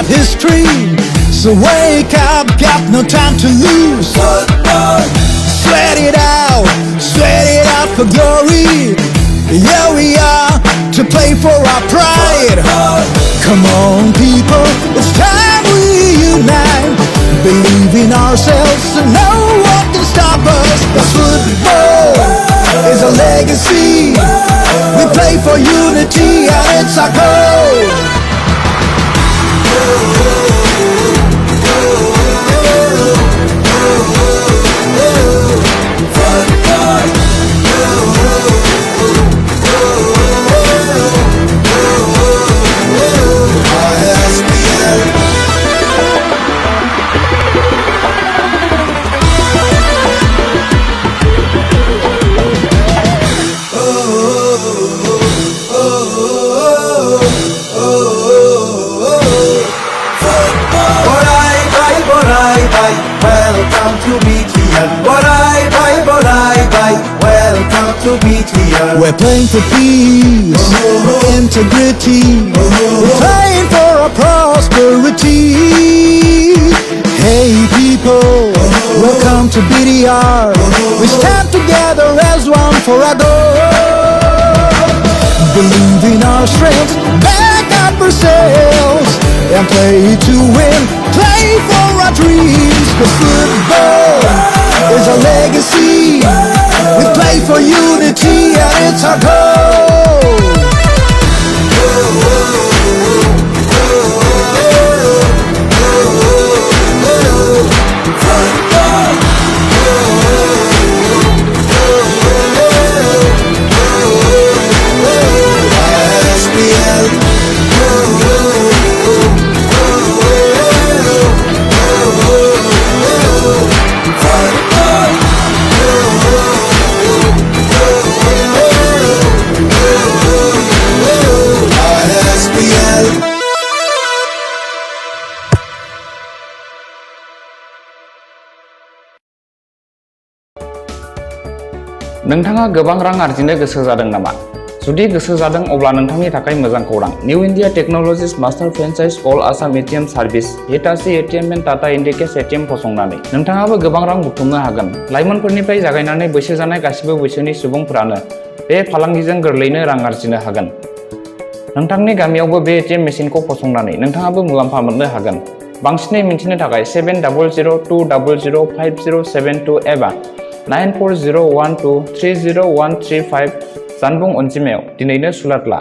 got history. So wake up, got no time to lose. Sweat it out for glory. Here we are to play for our pride. Come on people, it's time we unite. Believe in ourselves and no one can stop us. The football is a legacy. We play for unity and it's our goal. Welcome to BTN. Welcome to BTN. We're playing for peace, integrity. We're playing for our prosperity. Hey people, welcome to BTR. We stand together as one for our goal. Believe in our strength, back up ourselves, and play to win. Play for our dreams, 'cause football is a legacy. We play for unity and it's our goal. नोंथाङा गोबां रां आरजिनो गोसो जादों नामा? जुदि गोसो जादों अब्ला नोंथांनि थाखाय मोजां खौरां। New India technologies master franchise all Assam ATM service Hitachi ATM and Tata Indicash ATM फसंनानै नोंथाङाबो गोबां रां बुथुमनो हागोन। लाइमोनफोरनिफ्राय जागायनानै बैसो जानाय गासिबो बैसोनि सुबुंफोरानो बे फालांगिजों गोरलैनो रां आरजिनो हागोन। नोंथांनि गामियावबो बे एटिएम मेसिनखौ फसंनानै नोंथाङाबो मुलाम्फा मोननो हागोन। बांसिनै मिन्थिनो थाखाय 7002005072 एबा 9401230135 जानबुं अनजिमायाव दिनैनो सुलाद ला।